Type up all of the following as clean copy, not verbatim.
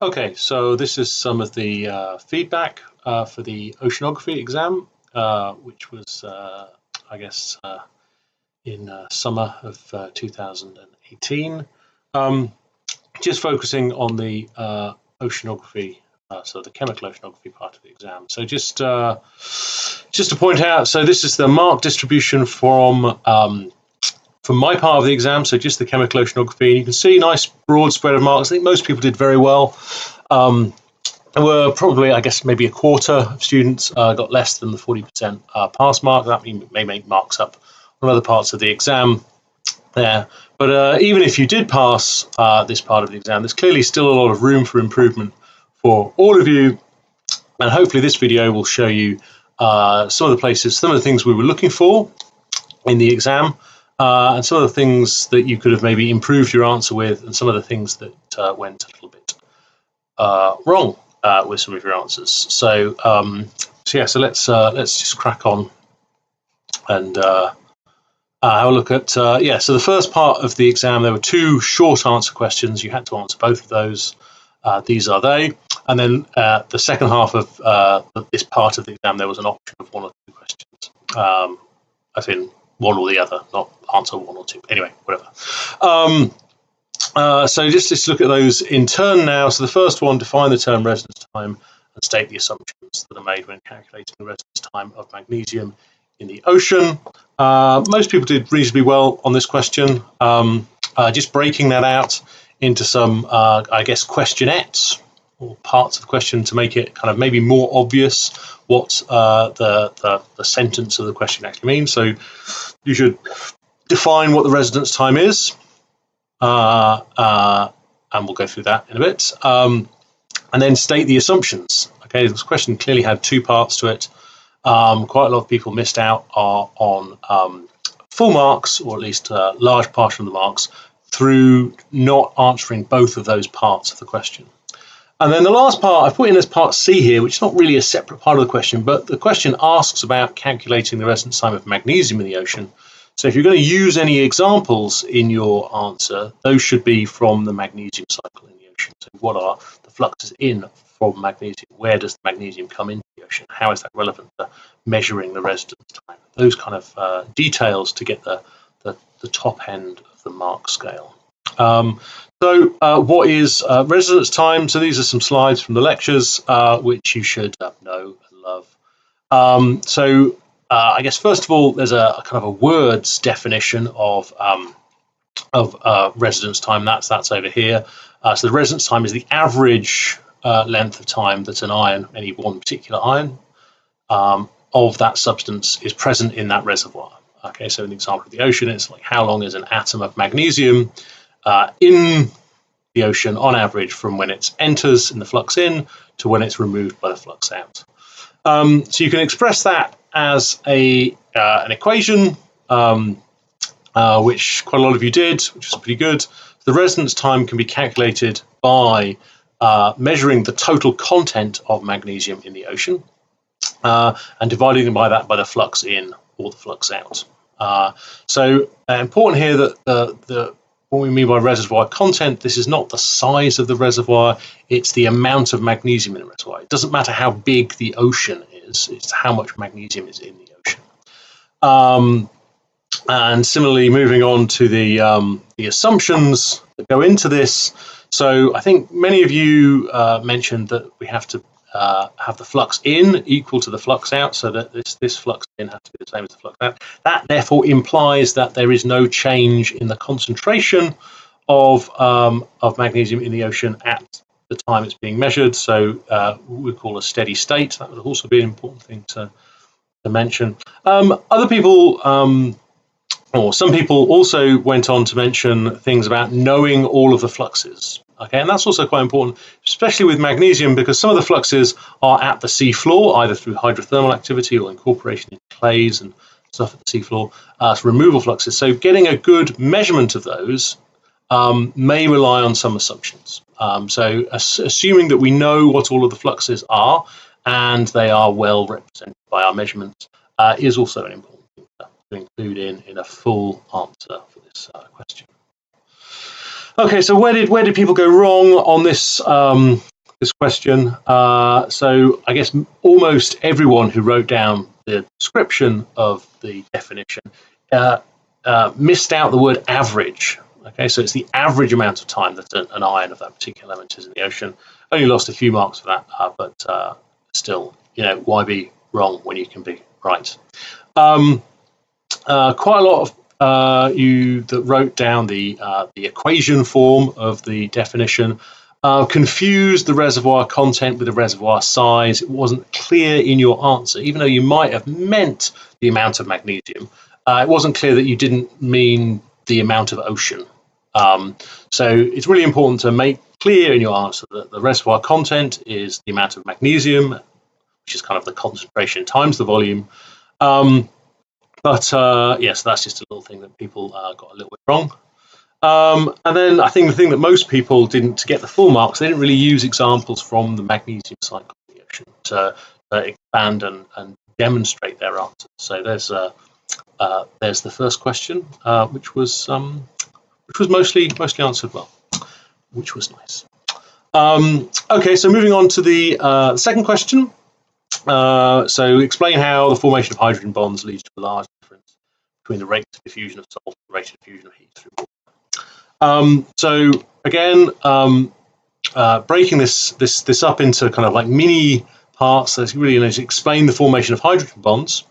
Okay, so this is some of the feedback for the oceanography exam, which was, I guess, in summer of 2018. Just focusing on the oceanography, so the chemical oceanography part of the exam. So just to point out, so this is the mark distribution from my part of the exam, so just the chemical oceanography, and you can see nice broad spread of marks. I think most people did very well. There were probably, I guess, maybe a quarter of students got less than the 40% pass mark. That may make marks up on other parts of the exam there. But even if you did pass this part of the exam, there's clearly still a lot of room for improvement for all of you. And hopefully this video will show you some of the places, some of the things we were looking for in the exam, and some of the things that you could have maybe improved your answer with, and some of the things that went a little bit wrong with some of your answers. So so let's just crack on and have a look at so the first part of the exam, there were two short answer questions. You had to answer both of those. These are they. And then the second half of this part of the exam, there was an option of one or two questions, as in one or the other, not answer one or two. Anyway, whatever. So just look at those in turn now. So the first one, define the term residence time and state the assumptions that are made when calculating the residence time of magnesium in the ocean. Most people did reasonably well on this question. Just breaking that out into some, I guess, questionettes or parts of the question to make it kind of maybe more obvious what the sentence of the question actually means. So you should define what the residence time is, and we'll go through that in a bit, and then state the assumptions. Okay, this question clearly had two parts to it. Quite a lot of people missed out on full marks, or at least a large portion of the marks, through not answering both of those parts of the question. And then the last part I've put in as part C here, which is not really a separate part of the question, but the question asks about calculating the residence time of magnesium in the ocean. So if you're going to use any examples in your answer, those should be from the magnesium cycle in the ocean. So what are the fluxes in from magnesium? Where does the magnesium come into the ocean? How is that relevant to measuring the residence time? Those kind of details to get the top end of the mark scale. So what is residence time? So these are some slides from the lectures, which you should know and love. I guess first of all, there's a kind of a words definition of residence time. That's over here. So the residence time is the average length of time that an ion, any one particular ion, of that substance is present in that reservoir. Okay, so in the example of the ocean, it's like how long is an atom of magnesium in the ocean on average from when it enters in the flux in to when it's removed by the flux out. So you can express that as an equation, which quite a lot of you did, which is pretty good. The residence time can be calculated by measuring the total content of magnesium in the ocean and dividing by that by the flux in or the flux out. So important here that what we mean by reservoir content, this is not the size of the reservoir, it's the amount of magnesium in the reservoir. It doesn't matter how big the ocean is, it's how much magnesium is in the ocean. And similarly, moving on to the assumptions that go into this. So I think many of you mentioned that we have to have the flux in equal to the flux out, so that this flux in has to be the same as the flux out. That therefore implies that there is no change in the concentration of magnesium in the ocean at the time it's being measured. So we call a steady state. That would also be an important thing to mention. Other people, or some people also went on to mention things about knowing all of the fluxes. Okay, and that's also quite important, especially with magnesium, because some of the fluxes are at the sea floor, either through hydrothermal activity or incorporation in clays and stuff at the sea floor, removal fluxes. So getting a good measurement of those may rely on some assumptions. So assuming that we know what all of the fluxes are and they are well represented by our measurements is also an important thing to include in a full answer for this question. Okay, so where did people go wrong on this this question. So I guess almost everyone who wrote down the description of the definition missed out the word average. Okay, so it's the average amount of time that an ion of that particular element is in the ocean. Only lost a few marks for that, but still, why be wrong when you can be right? Quite a lot of you that wrote down the equation form of the definition confused the reservoir content with the reservoir size. It wasn't clear in your answer, even though you might have meant the amount of magnesium. It wasn't clear that you didn't mean the amount of ocean. So it's really important to make clear in your answer that the reservoir content is the amount of magnesium, which is kind of the concentration times the volume. But yes, that's just a little thing that people got a little bit wrong. And then I think the thing that most people didn't, to get the full marks, they didn't really use examples from the magnesium cycle of the ocean to expand and demonstrate their answers. So there's the first question, which was mostly answered well, which was nice. Okay, so moving on to the second question. So explain how the formation of hydrogen bonds leads to a large difference between the rate of diffusion of salt and the rate of diffusion of heat through water. So again, breaking this up into kind of like mini parts, that's really explain the formation of hydrogen bonds,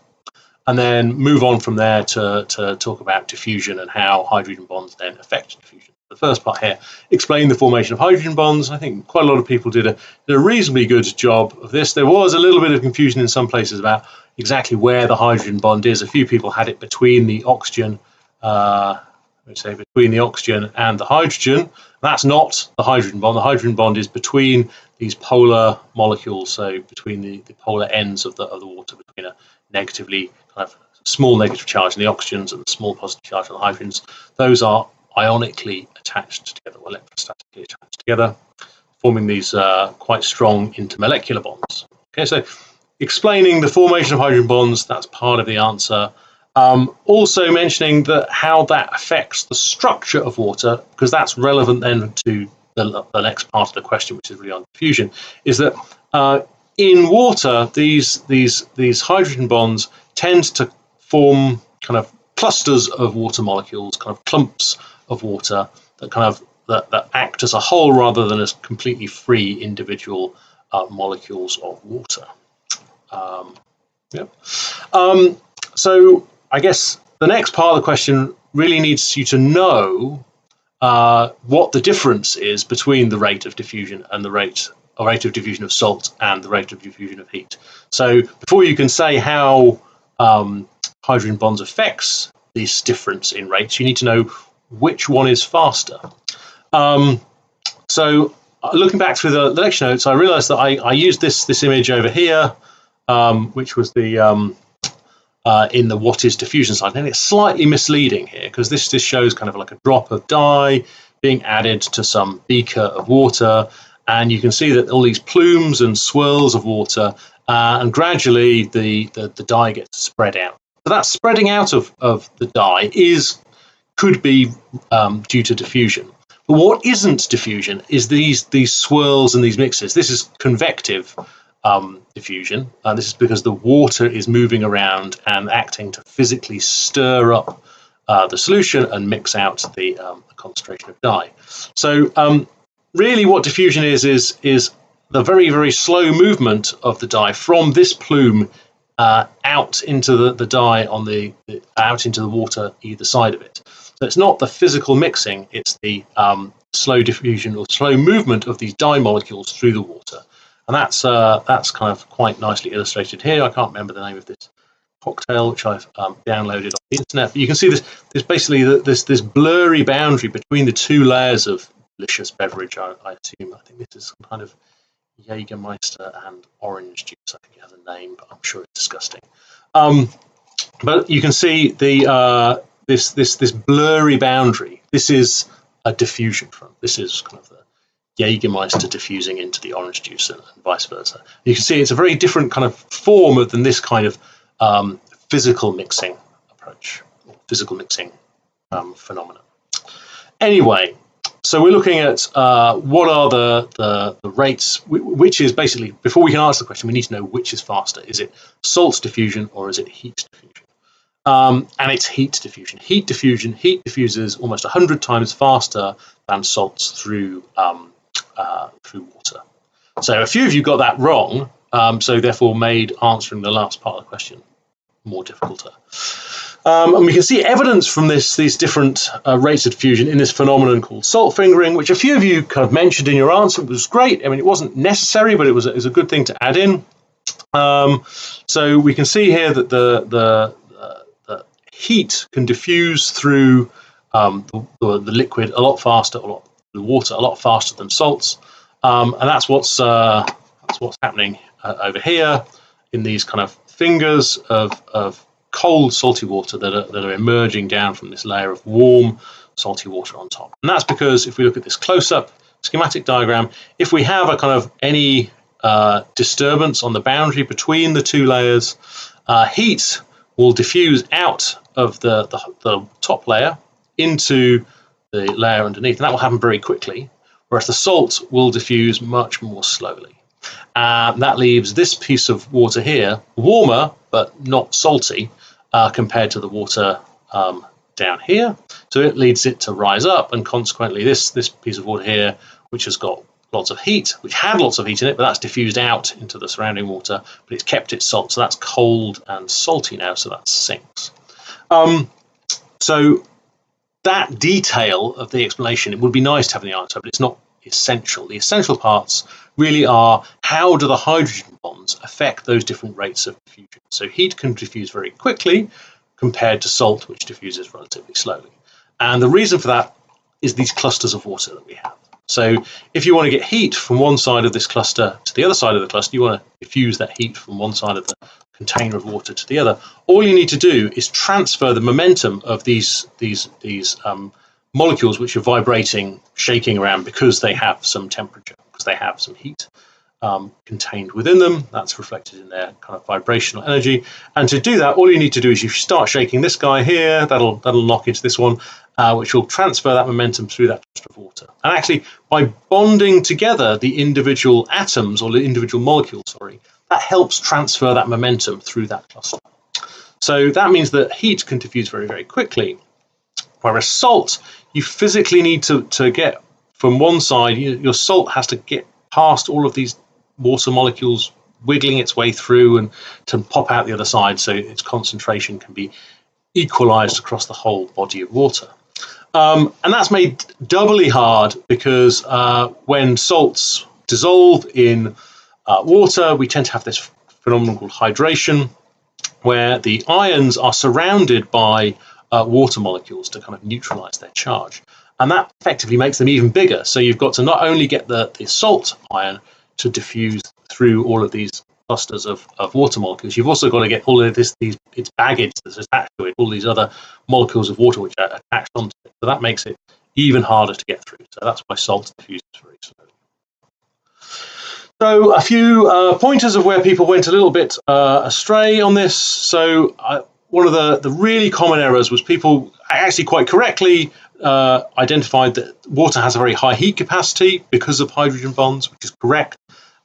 and then move on from there to talk about diffusion and how hydrogen bonds then affect diffusion. The first part here, explain the formation of hydrogen bonds. I think quite a lot of people did a reasonably good job of this. There was a little bit of confusion in some places about exactly where the hydrogen bond is. A few people had it between the oxygen, between the oxygen and the hydrogen. That's not the hydrogen bond. The hydrogen bond is between these polar molecules, so between the polar ends of the water, between a negatively kind of small negative charge in the oxygens and the small positive charge on the hydrogens. Those are ionically attached together, or electrostatically attached together, forming these quite strong intermolecular bonds. Okay, so explaining the formation of hydrogen bonds, that's part of the answer. Also mentioning how that affects the structure of water, because that's relevant then to the next part of the question, which is really on diffusion, is that in water, these hydrogen bonds tend to form kind of clusters of water molecules, kind of clumps of water that act as a whole rather than as completely free individual molecules of water. So I guess the next part of the question really needs you to know what the difference is between the rate of diffusion and the rate of diffusion of salt and the rate of diffusion of heat. So before you can say how hydrogen bonds affects this difference in rates, you need to know which one is faster. So looking back through the lecture notes, I realized that I used this image over here, which was the in the what is diffusion slide, and it's slightly misleading here because this shows kind of like a drop of dye being added to some beaker of water, and you can see that all these plumes and swirls of water, and gradually the dye gets spread out. So that spreading out of the dye could be due to diffusion. But what isn't diffusion is these swirls and these mixes. This is convective diffusion. This is because the water is moving around and acting to physically stir up the solution and mix out the concentration of dye. So really what diffusion is the very, very slow movement of the dye from this plume out into the dye out into the water either side of it. So it's not the physical mixing, it's the slow diffusion or slow movement of these dye molecules through the water. And that's kind of quite nicely illustrated here. I can't remember the name of this cocktail, which I've downloaded on the internet. But you can see this basically this blurry boundary between the two layers of delicious beverage, I assume. I think this is some kind of Jägermeister and orange juice. I think it has a name, but I'm sure it's disgusting. But you can see the this blurry boundary. This is a diffusion front. This is kind of the Jägermeister diffusing into the orange juice and vice versa. You can see it's a very different kind of form than this kind of physical mixing approach, or physical mixing phenomenon. Anyway, So we're looking at what are the rates, which is basically, before we can answer the question, we need to know which is faster. Is it salt diffusion or is it heat diffusion? And it's heat diffusion. Heat diffuses almost 100 times faster than salts through water. So a few of you got that wrong, so therefore made answering the last part of the question more difficult. And we can see evidence from these different rates of diffusion in this phenomenon called salt fingering, which a few of you kind of mentioned in your answer. It was great. I mean, it wasn't necessary, but it was a good thing to add in. So we can see here that the heat can diffuse through the liquid a lot faster, the water a lot faster than salts, and that's what's happening over here in these kind of fingers of cold salty water that are emerging down from this layer of warm salty water on top. And that's because if we look at this close-up schematic diagram, if we have a kind of any disturbance on the boundary between the two layers, heat will diffuse out of the top layer into the layer underneath, and that will happen very quickly, whereas the salt will diffuse much more slowly. That leaves this piece of water here warmer but not salty compared to the water down here. So it leads it to rise up, and consequently this piece of water here, which has got lots of heat, which had lots of heat in it, but that's diffused out into the surrounding water, but it's kept its salt, so that's cold and salty now, so that sinks. So that detail of the explanation, it would be nice to have in the answer, but it's not essential. The essential parts really are, how do the hydrogen bonds affect those different rates of diffusion? So heat can diffuse very quickly compared to salt, which diffuses relatively slowly. And the reason for that is these clusters of water that we have. So if you want to get heat from one side of this cluster to the other side of the cluster, you want to diffuse that heat from one side of the container of water to the other. All you need to do is transfer the momentum of these molecules which are vibrating, shaking around because they have some temperature, because they have some heat contained within them. That's reflected in their kind of vibrational energy. And to do that, all you need to do is you start shaking this guy here, that'll knock into this one, which will transfer that momentum through that cluster of water. And actually, by bonding together the individual atoms, or the individual molecules, that helps transfer that momentum through that cluster. So that means that heat can diffuse very, very quickly, whereas salt, you physically need to get from one side, your salt has to get past all of these water molecules wiggling its way through and to pop out the other side, so its concentration can be equalized across the whole body of water. And that's made doubly hard because when salts dissolve in water, we tend to have this phenomenon called hydration, where the ions are surrounded by water molecules to kind of neutralize their charge. And that effectively makes them even bigger. So you've got to not only get the salt ion to diffuse through all of these clusters of water molecules, you've also got to get all of its baggage that's attached to it, all these other molecules of water which are attached onto it. So that makes it even harder to get through. So that's why salt diffuses very slowly. So a few pointers of where people went a little bit astray on this. So one of the really common errors was people actually quite correctly identified that water has a very high heat capacity because of hydrogen bonds, which is correct.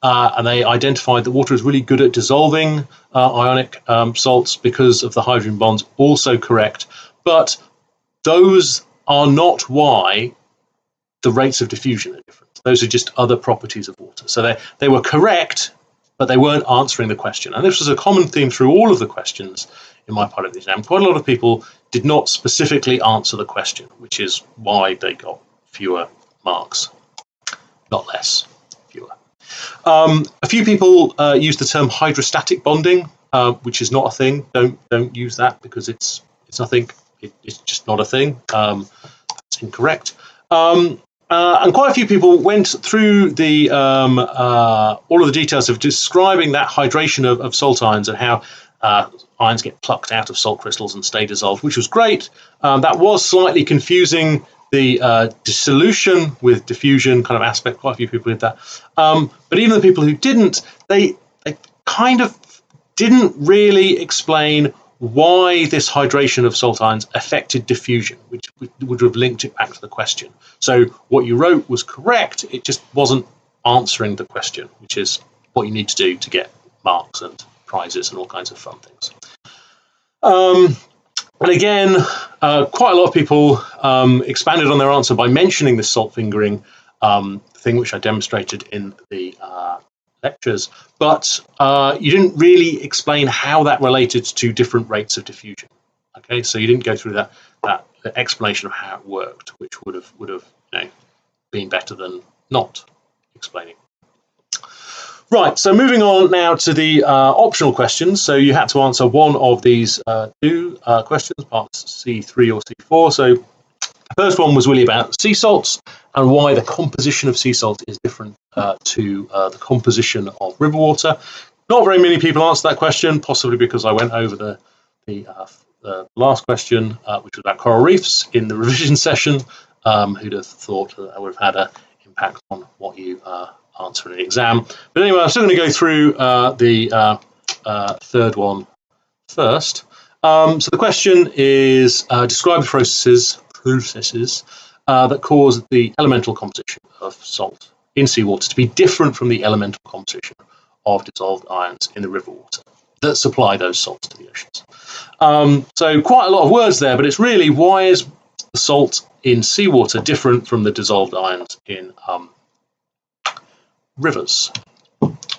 And they identified that water is really good at dissolving ionic salts because of the hydrogen bonds, also correct. But those are not why the rates of diffusion are different. Those are just other properties of water. So they were correct, but they weren't answering the question. And this was a common theme through all of the questions in my part of the exam. Quite a lot of people did not specifically answer the question, which is why they got fewer marks, not less, fewer. A few people used the term hydrostatic bonding, which is not a thing. Don't use that because it's nothing. It's just not a thing. That's incorrect. And quite a few people went through the all of the details of describing that hydration of salt ions and how ions get plucked out of salt crystals and stay dissolved, which was great. That was slightly confusing the dissolution with diffusion kind of aspect. Quite a few people did that. But even the people who didn't, they kind of didn't really explain why this hydration of salt ions affected diffusion, which would have linked it back to the question. So what you wrote was correct, it just wasn't answering the question, which is what you need to do to get marks and prizes and all kinds of fun things. And again, quite a lot of people expanded on their answer by mentioning this salt fingering thing, which I demonstrated in the lectures, but you didn't really explain how that related to different rates of diffusion. Okay, so you didn't go through that explanation of how it worked, which would have been better than not explaining. Right, so moving on now to the optional questions. So you had to answer one of these two questions, parts C3 or C4. So the first one was really about sea salts and why the composition of sea salt is different to the composition of river water. Not very many people answered that question, possibly because I went over the last question, which was about coral reefs in the revision session. Who'd have thought that would have had an impact on what you answer in the exam. But anyway, I'm still going to go through the third one first. So the question is, describe the processes that cause the elemental composition of salt in seawater to be different from the elemental composition of dissolved ions in the river water that supply those salts to the oceans. So quite a lot of words there, but it's really, why is the salt in seawater different from the dissolved ions in rivers?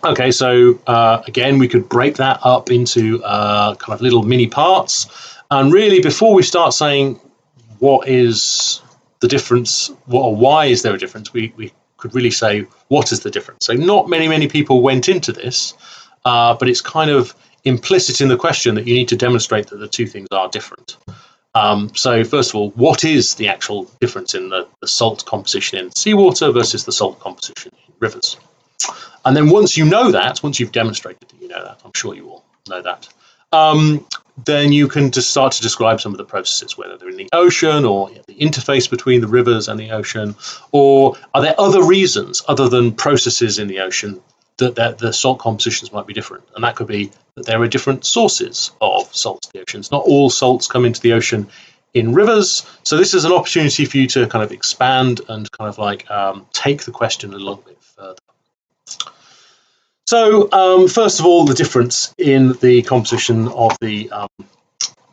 Okay, so again, we could break that up into kind of little mini parts. And really, before we start saying what is the difference, or why is there a difference, we could really say, what is the difference? So not many people went into this, but it's kind of implicit in the question that you need to demonstrate that the two things are different. So first of all, what is the actual difference in the salt composition in seawater versus the salt composition in rivers? And then once you know that, once you've demonstrated that you know that, I'm sure you all know that, then you can just start to describe some of the processes, whether they're in the ocean or the interface between the rivers and the ocean, or are there other reasons other than processes in the ocean that the salt compositions might be different? And that could be that there are different sources of salts in the oceans. Not all salts come into the ocean in rivers. So this is an opportunity for you to kind of expand and kind of like take the question a little bit further. So first of all, the difference in the composition of the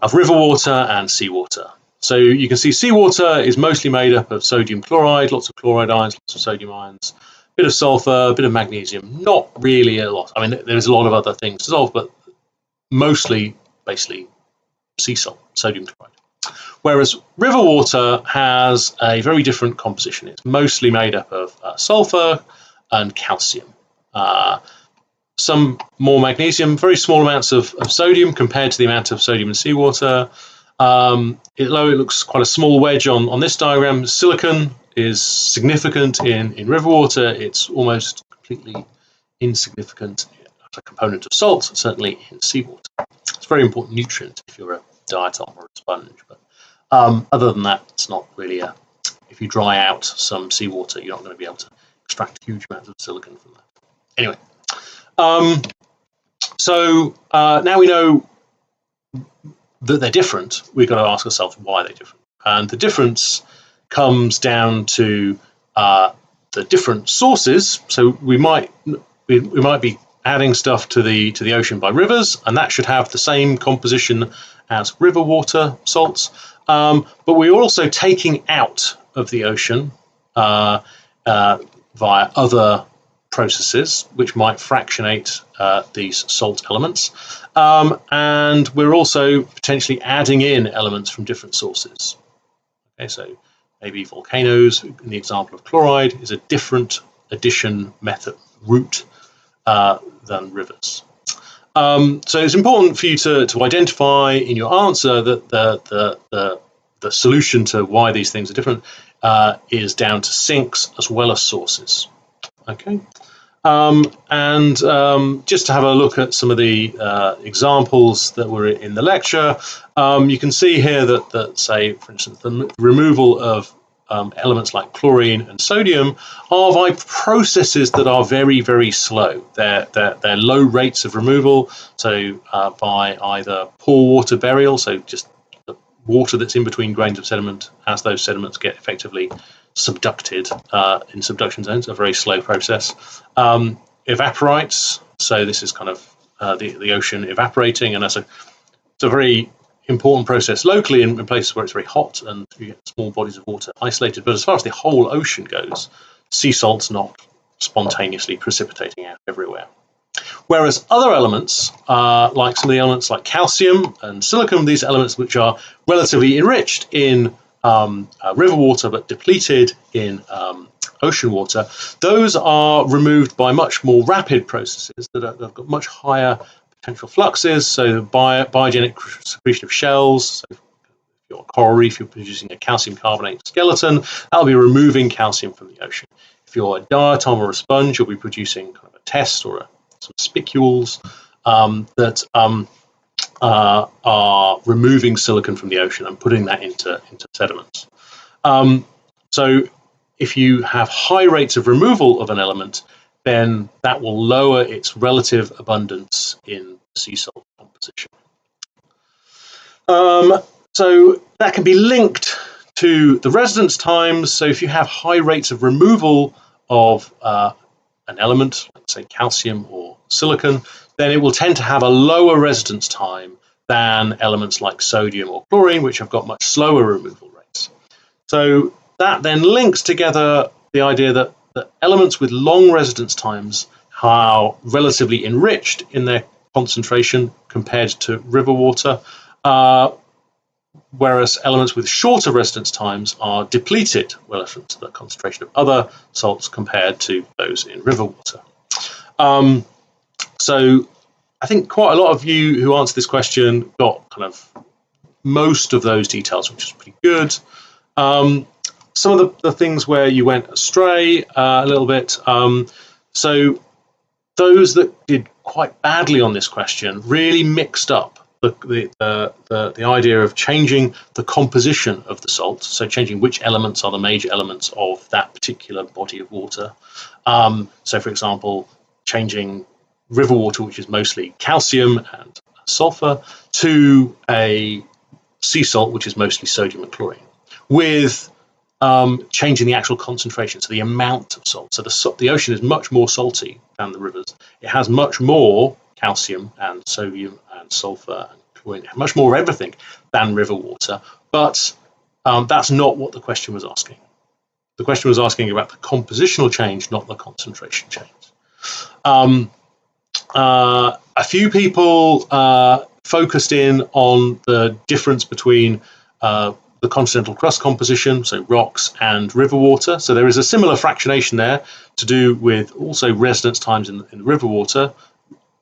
of river water and seawater. So you can see seawater is mostly made up of sodium chloride, lots of chloride ions, lots of sodium ions, a bit of sulfur, a bit of magnesium, not really a lot. I mean, there's a lot of other things dissolved, but mostly basically sea salt, sodium chloride. Whereas river water has a very different composition. It's mostly made up of sulfur and calcium. Some more magnesium, very small amounts of sodium compared to the amount of sodium in seawater. Although it looks quite a small wedge on this diagram, silicon is significant in river water. It's almost completely insignificant as a component of salt, certainly in seawater. It's a very important nutrient if you're a diatom or a sponge. But other than that, it's not really if you dry out some seawater, you're not going to be able to extract huge amounts of silicon from that. Anyway. So now we know that they're different, we've got to ask ourselves why they're different. And the difference comes down to the different sources. So we might be adding stuff to the ocean by rivers, and that should have the same composition as river water salts. But we're also taking out of the ocean via other processes which might fractionate these salt elements, and we're also potentially adding in elements from different sources. Okay, so maybe volcanoes, in the example of chloride, is a different addition method route than rivers. So it's important for you to identify in your answer that the solution to why these things are different is down to sinks as well as sources. Okay. And just to have a look at some of the examples that were in the lecture, you can see here that say, for instance, the removal of elements like chlorine and sodium are by processes that are very, very slow. They're low rates of removal, so by either pore water burial, so just the water that's in between grains of sediment as those sediments get effectively subducted in subduction zones, a very slow process. Evaporites, so this is kind of the ocean evaporating, and it's a very important process locally in places where it's very hot and you get small bodies of water isolated. But as far as the whole ocean goes, sea salt's not spontaneously precipitating out everywhere. Whereas other elements, like some of the elements like calcium and silicon, these elements which are relatively enriched in river water but depleted in ocean water, those are removed by much more rapid processes that have got much higher potential fluxes. So biogenic secretion of shells. So if you're a coral reef, you're producing a calcium carbonate skeleton, that'll be removing calcium from the ocean. If you're a diatom or a sponge, you'll be producing kind of a test or some spicules that are removing silicon from the ocean and putting that into sediments. So if you have high rates of removal of an element, then that will lower its relative abundance in sea salt composition. So that can be linked to the residence times. So if you have high rates of removal of an element, let's say calcium or silicon, then it will tend to have a lower residence time than elements like sodium or chlorine, which have got much slower removal rates. So that then links together the idea that elements with long residence times are relatively enriched in their concentration compared to river water, whereas elements with shorter residence times are depleted relative to the concentration of other salts compared to those in river water. So I think quite a lot of you who answered this question got kind of most of those details, which is pretty good. Some of the things where you went astray a little bit. So those that did quite badly on this question really mixed up the idea of changing the composition of the salt, so changing which elements are the major elements of that particular body of water. So, for example, changing river water, which is mostly calcium and sulfur, to a sea salt, which is mostly sodium and chlorine, with changing the actual concentration, so the amount of salt. So the ocean is much more salty than the rivers. It has much more calcium and sodium and sulfur and chlorine, much more of everything than river water. But that's not what the question was asking. The question was asking about the compositional change, not the concentration change. A few people focused in on the difference between the continental crust composition, so rocks and river water. So there is a similar fractionation there to do with also residence times in the river water,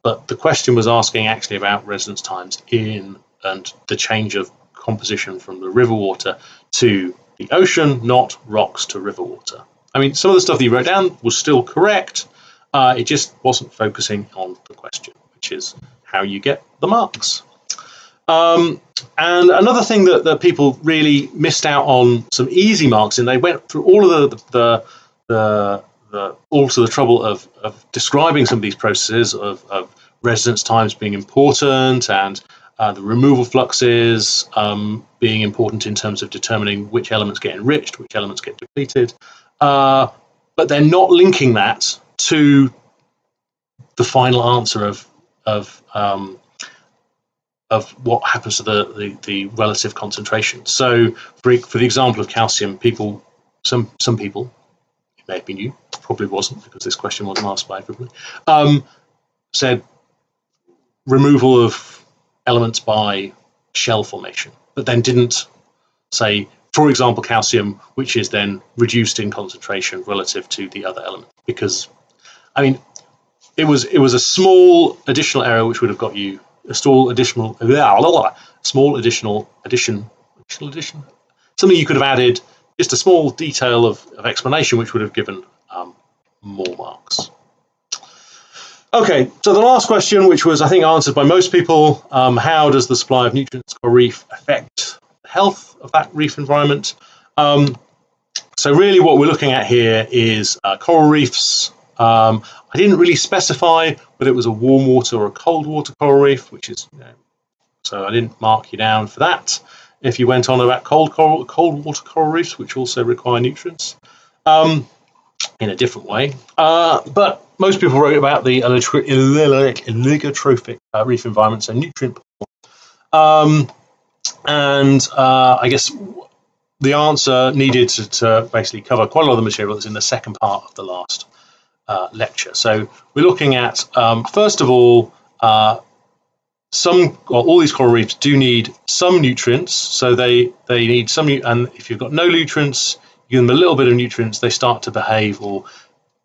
but the question was asking actually about residence times in and the change of composition from the river water to the ocean, not rocks to river water. I mean, some of the stuff that you wrote down was still correct. It just wasn't focusing on the question, which is how you get the marks. And another thing that people really missed out on some easy marks in, they went through all of the trouble of describing some of these processes of residence times being important and the removal fluxes being important in terms of determining which elements get enriched, which elements get depleted, but they're not linking that to the final answer of what happens to the relative concentration. So, for the example of calcium, some people, it may have been you, probably wasn't because this question wasn't asked by everybody, said removal of elements by shell formation, but then didn't say, for example, calcium, which is then reduced in concentration relative to the other element. Because, I mean, it was a small additional error which would have got you a small additional addition, something you could have added, just a small detail of explanation which would have given more marks. Okay, so the last question, which was I think answered by most people, how does the supply of nutrients to a reef affect the health of that reef environment? So really what we're looking at here is coral reefs. I didn't really specify whether it was a warm water or a cold water coral reef, which is, so I didn't mark you down for that. If you went on about cold water coral reefs, which also require nutrients in a different way. But most people wrote about the oligotrophic reef environment, so nutrient. I guess the answer needed to basically cover quite a lot of the material that's in the second part of the last lecture. So we're looking at, first of all, all these coral reefs do need some nutrients. So they need some, and if you've got no nutrients, you give them a little bit of nutrients, they start to behave, or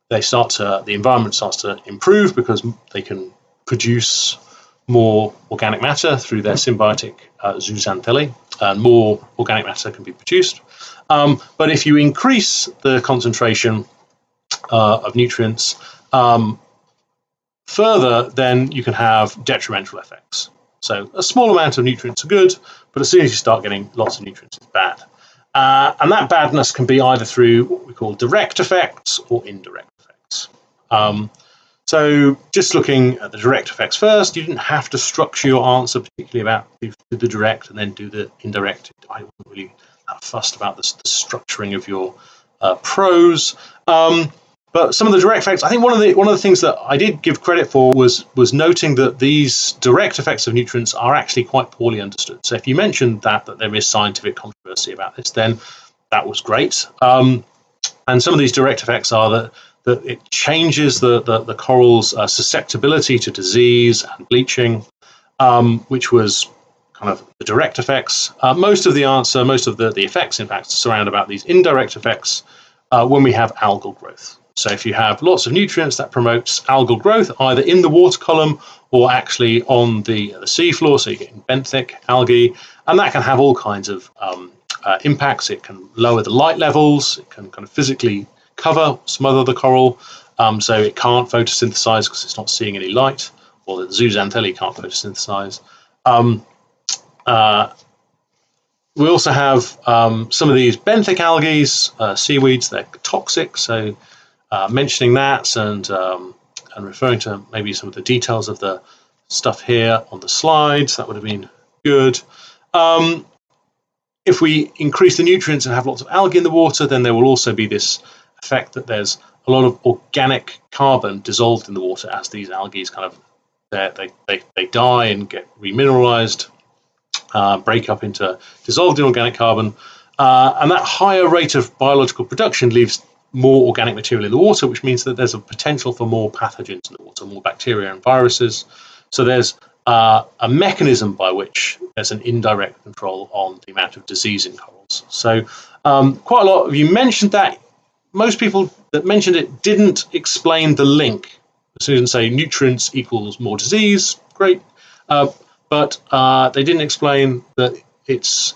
the environment starts to improve because they can produce more organic matter through their symbiotic zooxanthellae, and more organic matter can be produced. But if you increase the concentration of nutrients further, then you can have detrimental effects. So a small amount of nutrients are good, but as soon as you start getting lots of nutrients, it's bad. And that badness can be either through what we call direct effects or indirect effects. So just looking at the direct effects first, you didn't have to structure your answer particularly about the direct and then do the indirect. I wasn't really that fussed about the structuring of your prose. But some of the direct effects, I think one of the things that I did give credit for was noting that these direct effects of nutrients are actually quite poorly understood. So if you mentioned that there is scientific controversy about this, then that was great. And some of these direct effects are that it changes the coral's susceptibility to disease and bleaching, which was kind of the direct effects. Most of the effects, in fact, surround about these indirect effects when we have algal growth. So if you have lots of nutrients, that promotes algal growth, either in the water column or actually on the seafloor, so you're getting benthic algae, and that can have all kinds of impacts. It can lower the light levels, it can kind of physically smother the coral, so it can't photosynthesize because it's not seeing any light, or the zooxanthellae can't photosynthesize. We also have some of these benthic algae, seaweeds. They're toxic, so mentioning that and referring to maybe some of the details of the stuff here on the slides, that would have been good. If we increase the nutrients and have lots of algae in the water, then there will also be this effect that there's a lot of organic carbon dissolved in the water as these algae kind of they die and get remineralized, break up into dissolved inorganic carbon, and that higher rate of biological production leaves more organic material in the water, which means that there's a potential for more pathogens in the water, more bacteria and viruses. So there's a mechanism by which there's an indirect control on the amount of disease in corals. So quite a lot of you mentioned that. Most people that mentioned it didn't explain the link. As soon as say nutrients equals more disease, great. But they didn't explain that it's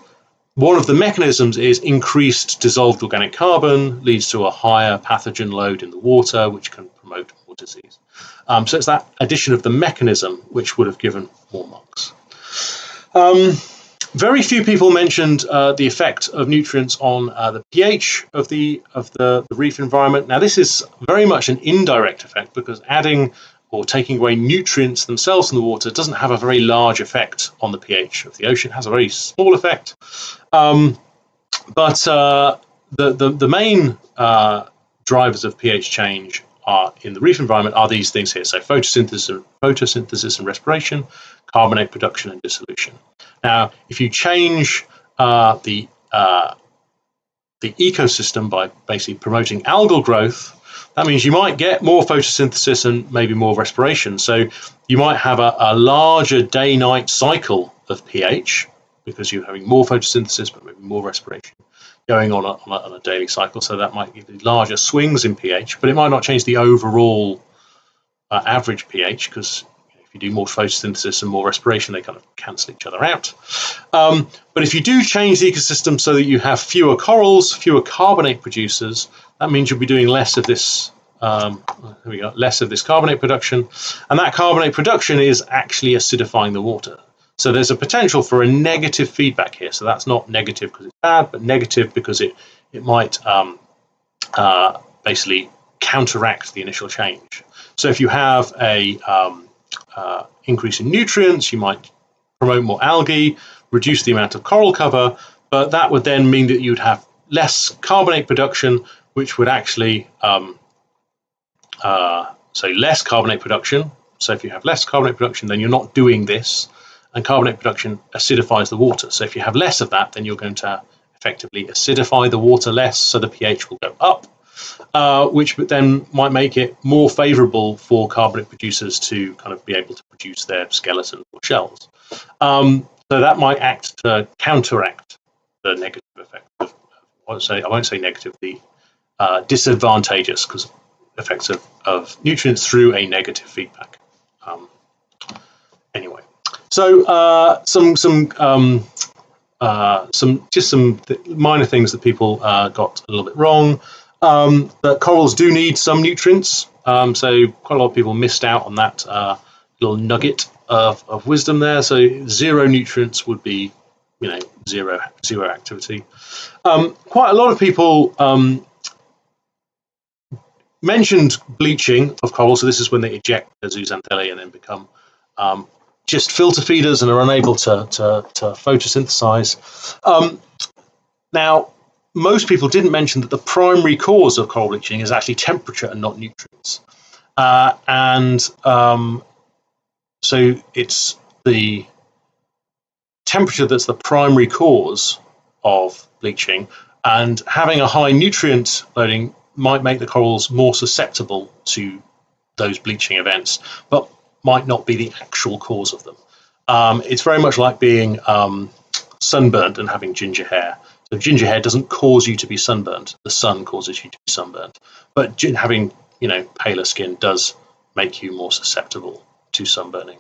one of the mechanisms is increased dissolved organic carbon leads to a higher pathogen load in the water, which can promote more disease. So it's that addition of the mechanism which would have given more marks. Very few people mentioned the effect of nutrients on the pH of the reef environment. Now, this is very much an indirect effect because adding or taking away nutrients themselves from the water doesn't have a very large effect on the pH of the ocean. It has a very small effect. But the main drivers of pH change are in the reef environment are these things here. So photosynthesis and respiration, carbonate production and dissolution. Now, if you change the ecosystem by basically promoting algal growth, that means you might get more photosynthesis and maybe more respiration. So you might have a larger day-night cycle of pH because you're having more photosynthesis but maybe more respiration going on a daily cycle. So that might give you larger swings in pH, but it might not change the overall average pH because if you do more photosynthesis and more respiration, they kind of cancel each other out. But if you do change the ecosystem so that you have fewer corals, fewer carbonate producers, that means you'll be doing less of this. Less of this carbonate production, and that carbonate production is actually acidifying the water. So there's a potential for a negative feedback here. So that's not negative because it's bad, but negative because it might basically counteract the initial change. So if you have a increase in nutrients, you might promote more algae, reduce the amount of coral cover, but that would then mean that you'd have less carbonate production, which would actually so less carbonate production. So if you have less carbonate production, then you're not doing this, and carbonate production acidifies the water. So if you have less of that, then you're going to effectively acidify the water less, so the pH will go up, which then might make it more favourable for carbonate producers to kind of be able to produce their skeletons or shells. So that might act to counteract the negative effect of, I won't say negative, the disadvantageous effects of nutrients through a negative feedback. Anyway, so some minor things that people got a little bit wrong. That corals do need some nutrients, so quite a lot of people missed out on that little nugget of wisdom there. So 0 nutrients would be, zero activity. Quite a lot of people mentioned bleaching of coral. So this is when they eject the zooxanthellae and then become just filter feeders and are unable to photosynthesize. Now, most people didn't mention that the primary cause of coral bleaching is actually temperature and not nutrients. So it's the temperature that's the primary cause of bleaching, and having a high nutrient loading might make the corals more susceptible to those bleaching events, but might not be the actual cause of them. It's very much like being sunburned and having ginger hair. So ginger hair doesn't cause you to be sunburned. The sun causes you to be sunburned. But having, paler skin does make you more susceptible to sunburning.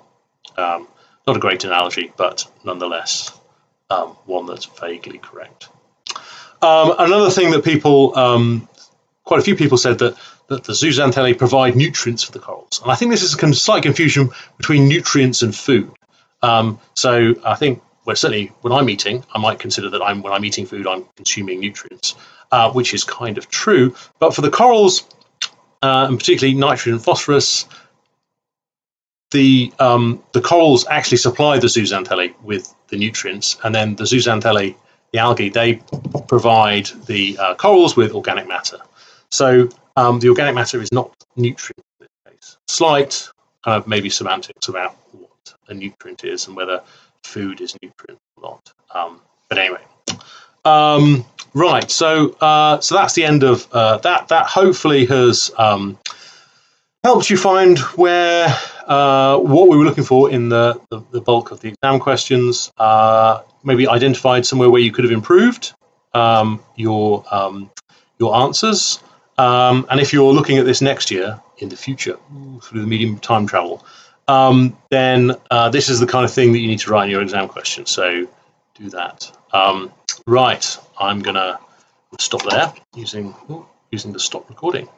Not a great analogy, but nonetheless, one that's vaguely correct. Another thing that people, quite a few people said that the zooxanthellae provide nutrients for the corals. And I think this is a slight confusion between nutrients and food. So I think, well, certainly when I'm eating, I might consider that when I'm eating food, I'm consuming nutrients, which is kind of true. But for the corals, and particularly nitrogen and phosphorus, the corals actually supply the zooxanthellae with the nutrients, and then the zooxanthellae, the algae, they provide the corals with organic matter. So the organic matter is not nutrient in this case. Slight kind of maybe semantics about what a nutrient is and whether food is nutrient or not. But anyway, right. So that's the end of that. That hopefully has helped you find where what we were looking for in the bulk of the exam questions. Maybe identified somewhere where you could have improved your answers. And if you're looking at this next year in the future through the medium time travel, then this is the kind of thing that you need to write in your exam question. So do that. Right, I'm gonna stop there using the stop recording.